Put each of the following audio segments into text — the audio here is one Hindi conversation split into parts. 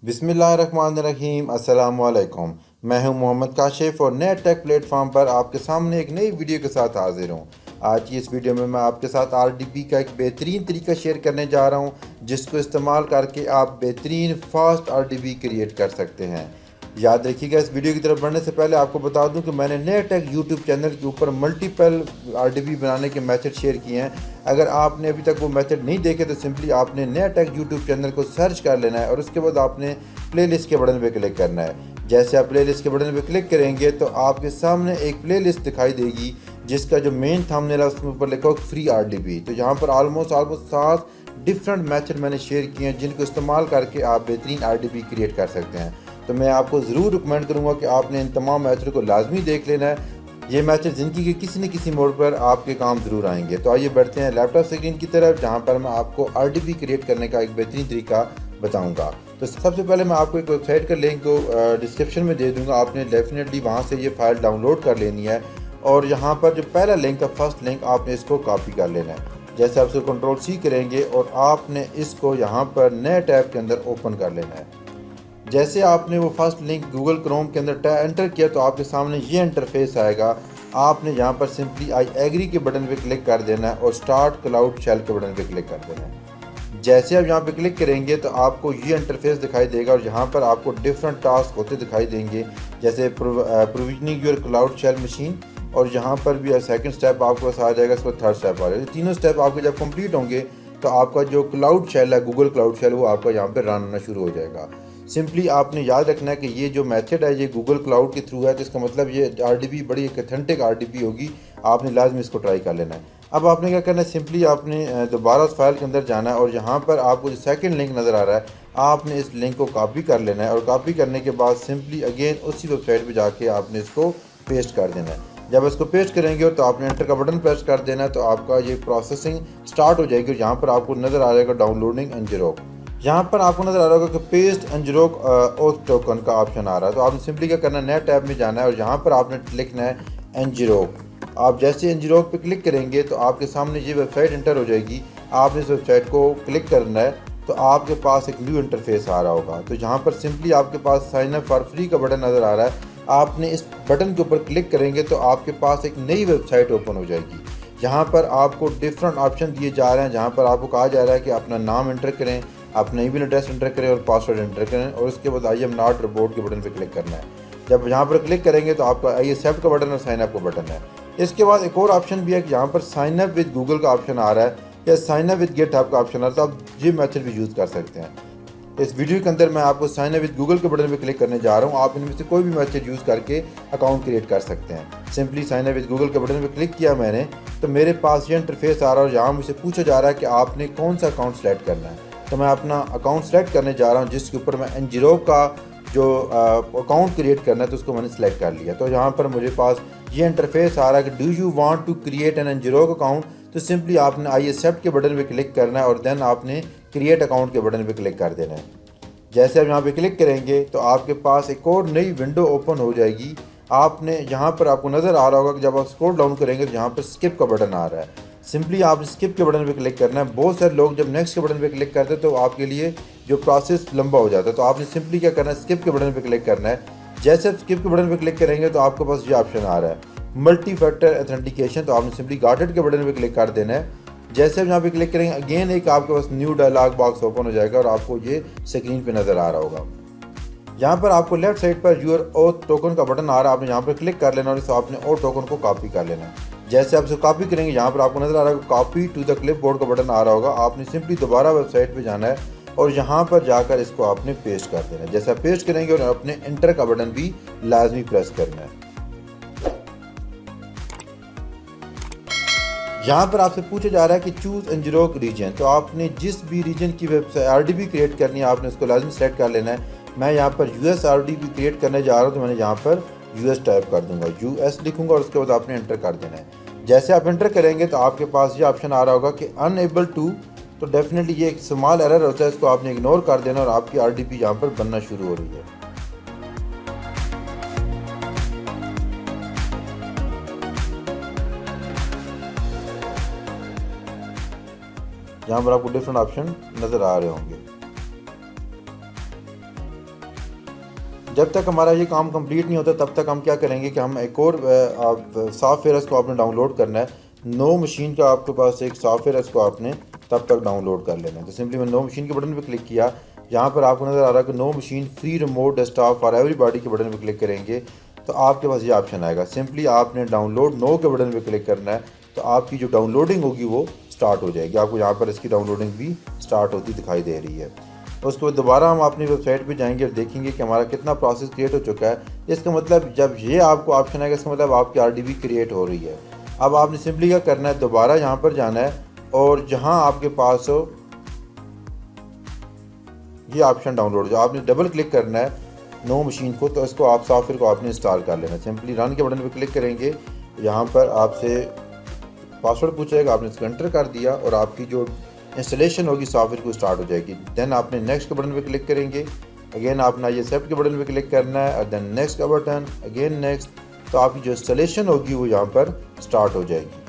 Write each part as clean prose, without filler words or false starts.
बिस्मिल्लाहिर्रहमानिर्रहीम अस्सलामुअलैकुम। मैं हूं मोहम्मद काशिफ और नए टेक प्लेटफॉर्म पर आपके सामने एक नई वीडियो के साथ हाजिर हूं। आज की इस वीडियो में मैं आपके साथ आरडीपी का एक बेहतरीन तरीका शेयर करने जा रहा हूं जिसको इस्तेमाल करके आप बेहतरीन फास्ट आरडीपी क्रिएट कर सकते हैं। याद रखिएगा, इस वीडियो की तरफ बढ़ने से पहले आपको बता दूं कि मैंने नए टेक यूट्यूब चैनल के ऊपर मल्टीपल आरडीपी बनाने के मेथड शेयर किए हैं। अगर आपने अभी तक वो मेथड नहीं देखे तो सिंपली आपने नया टेक यूट्यूब चैनल को सर्च कर लेना है और उसके बाद आपने प्लेलिस्ट के बटन पे क्लिक करना है। जैसे आप प्लेलिस्ट के बटन पे क्लिक करेंगे तो आपके सामने एक प्लेलिस्ट दिखाई देगी जिसका जो मेन थंबनेल है उसके ऊपर लिखा हो फ्री आरडीपी। तो यहाँ पर ऑलमोस्ट 7 डिफरेंट मेथड मैंने शेयर किए हैं जिनको इस्तेमाल करके आप बेहतरीन आरडीपी क्रिएट कर सकते हैं। तो मैं आपको ज़रूर रिकमेंड करूँगा कि आपने इन तमाम मेथड को लाजमी देख लेना है। ये मेथड ज़िंदगी के किसी न किसी मोड़ पर आपके काम ज़रूर आएंगे। तो आइए बढ़ते हैं लैपटॉप स्क्रीन की तरफ जहाँ पर मैं आपको आरडीपी क्रिएट करने का एक बेहतरीन तरीका बताऊंगा। तो सबसे पहले मैं आपको एक वेबसाइट का लिंक को डिस्क्रिप्शन में दे दूंगा। आपने डेफिनेटली वहाँ से ये फाइल डाउनलोड कर लेनी है और यहाँ पर जो पहला लिंक है, फर्स्ट लिंक, आपने इसको कॉपी कर लेना है। जैसे आप इसको कंट्रोल-C करेंगे और आपने इसको यहाँ पर नए टैब के अंदर ओपन कर लेना है। जैसे आपने वो फर्स्ट लिंक गूगल क्रोम के अंदर एंटर किया तो आपके सामने ये इंटरफेस आएगा। आपने यहाँ पर सिंपली आई एग्री के बटन पे क्लिक कर देना है और स्टार्ट क्लाउड शेल के बटन पे क्लिक कर देना है। जैसे आप यहाँ पे क्लिक करेंगे तो आपको ये इंटरफेस दिखाई देगा और यहाँ पर आपको डिफरेंट टास्क होते दिखाई देंगे, जैसे provisioning your cloud shell machine, और यहाँ पर भी सेकंड स्टेप आपके पास आ जाएगा, इसको थर्ड स्टेप आ जाएगा। तीनों स्टेप आपके जब कंप्लीट होंगे तो आपका जो क्लाउड शेल है, गूगल क्लाउड शेल, वो आपका यहाँ पर रन होना शुरू हो जाएगा। सिंपली आपने याद रखना है कि ये जो मेथड है ये गूगल क्लाउड के थ्रू है, तो इसका मतलब ये आरडीपी बड़ी एक ऑथेंटिक आरडीपी होगी। आपने लाजमी इसको ट्राई कर लेना है। अब आपने क्या करना है, सिंपली आपने दोबारा उस फाइल के अंदर जाना है और यहाँ पर आपको जो सेकंड लिंक नज़र आ रहा है, आपने इस लिंक को कॉपी कर लेना है और कॉपी करने के बाद सिंपली अगेन उसी वेबसाइट पर जाके आपने इसको पेस्ट कर देना है। जब इसको पेस्ट करेंगे तो आपने एंटर का बटन प्रेस कर देना है तो आपका ये प्रोसेसिंग स्टार्ट हो जाएगी और यहाँ पर आपको नज़र आ जाएगा डाउनलोडिंग एनजीरोक। यहाँ पर आपको नज़र आ रहा होगा कि पेस्ट एनजीरोक ओथ टोकन का ऑप्शन आ रहा है। तो आपने सिंपली क्या करना है, नया टैब में जाना है और यहाँ पर आपने लिखना है एनजीरोक। आप जैसे एनजीरोक पे क्लिक करेंगे तो आपके सामने ये वेबसाइट इंटर हो जाएगी। आपने इस वेबसाइट को क्लिक करना है तो आपके पास एक न्यू इंटरफेस आ रहा होगा। तो यहाँ पर सिंपली आपके पास साइन अप फॉर फ्री का बटन नज़र आ रहा है। आपने इस बटन के ऊपर क्लिक करेंगे तो आपके पास एक नई वेबसाइट ओपन हो जाएगी। यहाँ पर आपको डिफरेंट ऑप्शन दिए जा रहे हैं, जहाँ पर आपको कहा जा रहा है कि अपना नाम एंटर करें, अपना ईमेल एड्रेस एंटर करें और पासवर्ड एंटर करें और उसके बाद आई एम नॉट रोबोट के बटन पर क्लिक करना है। जब यहाँ पर क्लिक करेंगे तो आपका आई एक्सेप्ट का बटन और साइन अप का बटन है। इसके बाद एक और ऑप्शन भी है कि यहाँ पर साइन अप विद गूगल का ऑप्शन आ रहा है या साइन अप विद गिटहब का ऑप्शन आ रहा है। तो आप ये मेथड भी यूज़ कर सकते हैं। इस वीडियो के अंदर मैं आपको साइन अप विद गूगल के बटन पे क्लिक करने जा रहा हूँ। आप इनमें से कोई भी मेथड यूज़ करके अकाउंट क्रिएट कर सकते हैं। Simply sign up with Google के बटन पे क्लिक किया मैंने तो मेरे पास ये इंटरफेस आ रहा है और यहाँ मुझसे पूछा जा रहा है कि आपने कौन सा अकाउंट सेलेक्ट करना है। तो मैं अपना अकाउंट सेलेक्ट करने जा रहा हूँ जिसके ऊपर मैं एनजीरोक का जो अकाउंट क्रिएट करना है तो उसको मैंने सेलेक्ट कर लिया। तो यहाँ पर मुझे पास ये इंटरफेस आ रहा है कि do you want to create an ngrok account. तो सिंपली आपने आई एक्सेप्ट के बटन पे क्लिक करना है और देन आपने क्रिएट अकाउंट के बटन पे क्लिक कर देना है। जैसे आप यहाँ पे क्लिक करेंगे तो आपके पास एक और नई विंडो ओपन हो जाएगी। आपने यहाँ पर आपको नज़र आ रहा होगा कि जब आप स्क्रॉल डाउन करेंगे तो यहाँ पर स्किप का बटन आ रहा है। सिंपली आप स्किप के बटन पे क्लिक करना है। बहुत सारे लोग जब नेक्स्ट के बटन पे क्लिक करते हैं तो आपके लिए जो प्रोसेस लंबा हो जाता है। तो आपने सिंपली क्या करना है, स्किप के बटन पे क्लिक करना है। जैसे आप स्किप के बटन पे क्लिक करेंगे तो आपके पास ये ऑप्शन आ रहा है मल्टी फैक्टर ऑथेंटिकेशन। तो आपने सिंपली गॉट इट के बटन पे क्लिक कर देना है। जैसे आप यहाँ पे क्लिक करेंगे अगेन एक आपके पास न्यू डायलॉग बॉक्स ओपन हो जाएगा और आपको ये स्क्रीन पे नज़र आ रहा होगा। यहाँ पर आपको left side per your oath token का बटन आ रहा है। आपने यहाँ पर क्लिक कर लेना और इस आपने ओथ टोकन को कॉपी कर लेना। जैसे आप इसे कॉपी करेंगे यहाँ पर आपको नज़र आ रहा है कॉपी टू द क्लिपबोर्ड का बटन आ रहा होगा। आपने सिंपली दोबारा वेबसाइट पे जाना है और यहाँ पर जाकर इसको आपने पेस्ट कर देना है। जैसे आप पेस्ट करेंगे और अपने एंटर का बटन भी लाजमी प्रेस करना है। यहाँ पर आपसे पूछा जा रहा है कि चूज़ एनजीरोक रीजन। तो आपने जिस भी रीजन की वेबसाइट आरडीपी क्रिएट करनी है आपने उसको लाजमी सेलेक्ट कर लेना है। मैं यहाँ पर यूएस आरडीपी क्रिएट करने जा रहा हूँ तो मैंने यहाँ पर यूएस टाइप कर दूंगा, यूएस लिखूंगा और उसके बाद आपने एंटर कर देना है। जैसे आप एंटर करेंगे तो आपके पास ये ऑप्शन आ रहा होगा कि अनएबल टू। तो डेफिनेटली ये एक स्मॉल एरर होता है, इसको आपने इग्नोर कर देना और आपकी आरडीपी यहाँ पर बनना शुरू हो रही है। यहाँ पर आपको डिफरेंट ऑप्शन नज़र आ रहे होंगे। जब तक हमारा ये काम कंप्लीट नहीं होता तब तक हम क्या करेंगे कि हम एक और सॉफ्टवेयर इसको आपने डाउनलोड करना है। नो मशीन का आपके पास एक सॉफ्टवेयर है, इसको आपने तब तक डाउनलोड कर लेना है। तो सिंपली मैंने नो मशीन के बटन पर क्लिक किया। यहाँ पर आपको नज़र आ रहा है कि No Machine free remote desktop for everybody के बटन पर क्लिक करेंगे तो आपके पास ये ऑप्शन आएगा। सिंपली आपने डाउनलोड नो के बटन पर क्लिक करना है तो आपकी जो डाउनलोडिंग होगी वो स्टार्ट हो जाएगी। आपको यहाँ पर इसकी डाउनलोडिंग भी स्टार्ट होती दिखाई दे रही है। उसके बाद दोबारा हम अपनी वेबसाइट पे जाएंगे और देखेंगे कि हमारा कितना प्रोसेस क्रिएट हो चुका है। इसका मतलब जब ये आपको ऑप्शन आएगा इसका मतलब आपकी आरडीबी क्रिएट हो रही है। अब आपने सिंपली क्या करना है, दोबारा यहाँ पर जाना है और जहाँ आपके पास हो ये ऑप्शन डाउनलोड जो आपने डबल क्लिक करना है नो मशीन को, तो इसको आप सॉफ्टवेयर को आपने इंस्टॉल कर लेना है। सिंपली रन के बटन पर क्लिक करेंगे, यहाँ पर आपसे पासवर्ड पूछेगा, आपने इसको एंटर कर दिया और आपकी जो इंस्टॉलेशन होगी सॉफ्टवेयर को स्टार्ट हो जाएगी। देन आपने नेक्स्ट के बटन पे क्लिक करेंगे, अगेन आपने ये एक्सेप्ट के बटन पे क्लिक करना है और देन नेक्स्ट का बटन, अगेन नेक्स्ट, तो आपकी जो इंस्टॉलेशन होगी वो यहाँ पर स्टार्ट हो जाएगी।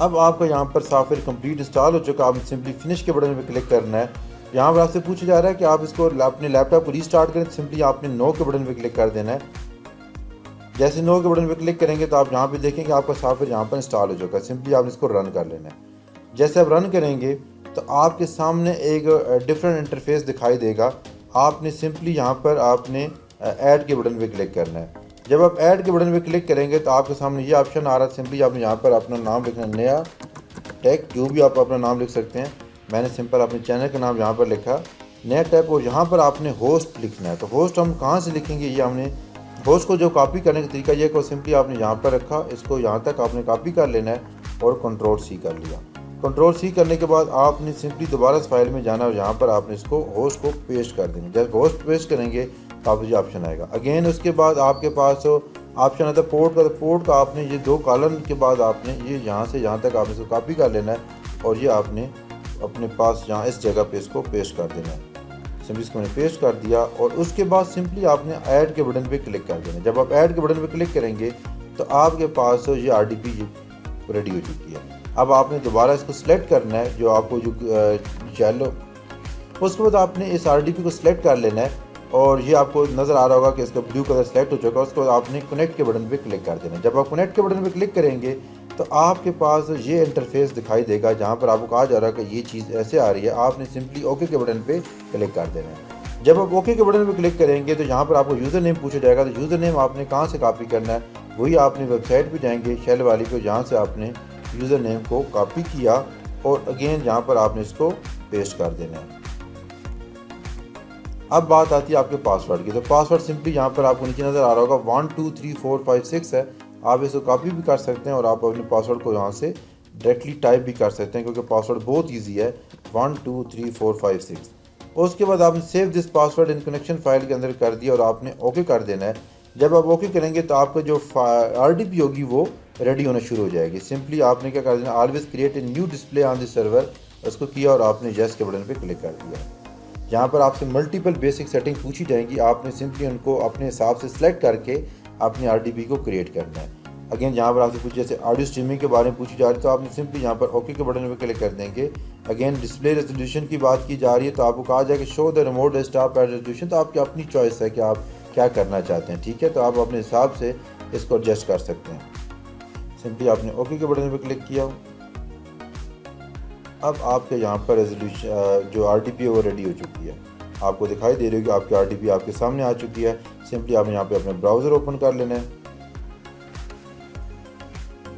अब आपका यहाँ पर सॉफ्टवेयर कंप्लीट इंस्टॉल हो चुका है। आपने सिंपली फिनिश के बटन पर क्लिक करना है। यहाँ पर आपसे पूछा जा रहा है कि आप इसको अपने लैपटॉप को रीस्टार्ट करें, सिंपली आपने नो के बटन पर क्लिक कर देना है। जैसे नो के बटन पर क्लिक करेंगे तो आप यहाँ पे देखेंगे आपका सॉफ्टवेयर यहाँ पर इंस्टॉल हो चुका है। सिंपली आपने इसको रन कर लेना है। जैसे आप रन करेंगे तो आपके सामने एक डिफरेंट इंटरफेस दिखाई देगा। आपने सिंपली यहाँ पर आपने ऐड के बटन पर क्लिक करना है। जब आप ऐड के बटन पे क्लिक करेंगे तो आपके सामने ये ऑप्शन आ रहा है। सिंपली आपने यहाँ पर अपना नाम लिखना है, नया टेक, जो भी आप अपना नाम लिख सकते हैं। मैंने सिंपल अपने चैनल का नाम यहाँ पर लिखा नया टेक, और यहाँ पर आपने होस्ट लिखना है। तो होस्ट हम कहाँ से लिखेंगे, ये हमने होस्ट को जो कॉपी करने का तरीका ये को सिंपली आपने यहाँ पर रखा, इसको यहाँ तक आपने कॉपी कर लेना है और कंट्रोल सी कर लिया। कंट्रोल सी करने के बाद आपने सिंपली दोबारा इस फाइल में जाना और यहाँ पर आपने इसको होस्ट को पेस्ट कर देंगे। जब होस्ट पेस्ट करेंगे तो आपको ये ऑप्शन आएगा। अगेन उसके बाद आपके पास ऑप्शन आता है पोर्ट का। तो पोर्ट का आपने ये दो कॉलम के बाद आपने ये यहाँ से यहाँ तक आपने इसको कॉपी कर लेना है और ये आपने अपने पास यहाँ इस जगह पे इसको पेस्ट कर देना है। सिंपली इसको मैंने पेस्ट कर दिया और उसके बाद सिंपली आपने ऐड के बटन पे क्लिक कर देना है। जब आप ऐड के बटन पे क्लिक करेंगे तो आपके पास ये आरडीपी रेडी हो चुकी है। अब आपने दोबारा इसको सिलेक्ट करना है, जो आपको जो येलो, उसके बाद आपने इस आरडीपी को सिलेक्ट कर लेना है और ये आपको नज़र आ रहा होगा कि इसका ब्लू कलर सेलेक्ट हो चुका है। उसके बाद आपने कनेक्ट के बटन पे क्लिक कर देना है। जब आप कनेक्ट के बटन पे क्लिक करेंगे तो आपके पास ये इंटरफेस दिखाई देगा जहाँ पर आपको कहा जा रहा है कि ये चीज़ ऐसे आ रही है। आपने सिंपली ओके के बटन पे क्लिक कर देना है। जब आप ओके के बटन पे क्लिक करेंगे तो यहाँ पर आपको यूज़र नेम पूछा जाएगा। तो यूज़र नेम आपने कहाँ से कॉपी करना है, वही आपने वेबसाइट पर जाएंगे शेल वाली पे, जहाँ से आपने यूज़र नेम को कॉपी किया और अगेन यहाँ पर आपने इसको पेस्ट कर देना है। अब बात आती है आपके पासवर्ड की। तो पासवर्ड सिंपली यहाँ पर आपको नीचे नज़र आ रहा होगा 1 2 3 4 5 6 है। आप इसको कॉपी भी कर सकते हैं और आप अपने पासवर्ड को यहाँ से डायरेक्टली टाइप भी कर सकते हैं, क्योंकि पासवर्ड बहुत इजी है, 1 2 3 4 5 6। उसके बाद आपने save this password in connection file के अंदर कर दिया और आपने ओके कर देना है। जब आप ओके करेंगे तो आपका जो आरडीपी होगी वो रेडी होना शुरू हो जाएगी। सिंपली आपने क्या कर देना, always create a new display on this server, उसको किया और आपने यस के बटन पर क्लिक कर दिया। यहाँ पर आपसे मल्टीपल बेसिक सेटिंग पूछी जाएंगी, आपने सिंपली उनको अपने हिसाब से सिलेक्ट करके अपने आरडीबी को क्रिएट करना है। अगेन यहाँ पर आपसे पूछ जैसे ऑडियो स्ट्रीमिंग के बारे में पूछी जा रही है तो आपने सिंपली यहाँ पर ओके के बटन पर क्लिक कर देंगे। अगेन डिस्प्ले रेजोल्यूशन की बात की जा रही है तो आपको कहा जाएगा show the remote desktop at resolution, तो आपकी अपनी चॉइस है कि आप क्या करना चाहते हैं। ठीक है, तो आप अपने हिसाब से इसको एडजस्ट कर सकते हैं। सिंपली आपने ओके के बटन पर क्लिक किया। अब आपके यहाँ पर रेजोल्यूशन जो आरडीपी है वो रेडी हो चुकी है। आपको दिखाई दे रही है कि आपकी आरडीपी आपके सामने आ चुकी है। सिंपली आपने यहाँ पे अपने ब्राउज़र ओपन कर लेना है।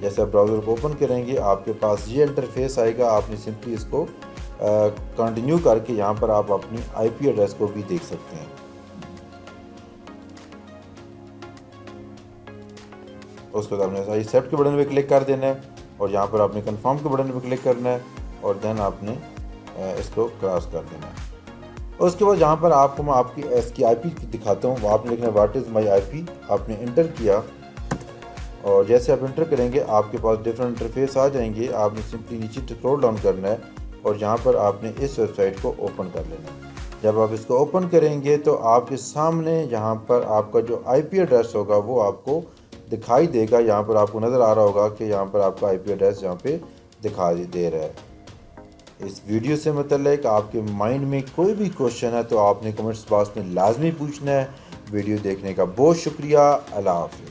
जैसे आप ब्राउज़र को ओपन करेंगे आपके पास ये इंटरफेस आएगा। आपने सिंपली इसको कंटिन्यू करके यहाँ पर आप अपनी आईपी एड्रेस को भी देख सकते हैं। उसके बाद आपने एक्सेप्ट के बटन पे क्लिक कर देना है और यहाँ पर आपने कंफर्म के बटन पे क्लिक करना है और देन आपने इसको क्रॉस कर देना है। उसके बाद यहाँ पर आपको मैं आपकी इसकी आईपी दिखाता हूँ। आपने लिखना है व्हाट इज़ माई आईपी, आपने इंटर किया और जैसे आप इंटर करेंगे आपके पास डिफरेंट इंटरफेस आ जाएंगे। आपने सिंपली नीचे स्क्रॉल डाउन करना है और यहाँ पर आपने इस वेबसाइट को ओपन कर लेना है। जब आप इसको ओपन करेंगे तो आपके सामने यहाँ पर आपका जो IP एड्रेस होगा वो आपको दिखाई देगा। यहाँ पर आपको नज़र आ रहा होगा कि यहाँ पर आपका IP एड्रेस यहाँ पे दिखाई दे रहा है। इस वीडियो से मतलब आपके माइंड में कोई भी क्वेश्चन है तो आपने कमेंट्स बॉक्स में लाजमी पूछना है। वीडियो देखने का बहुत शुक्रिया। अल्लाह हाफ़िज़।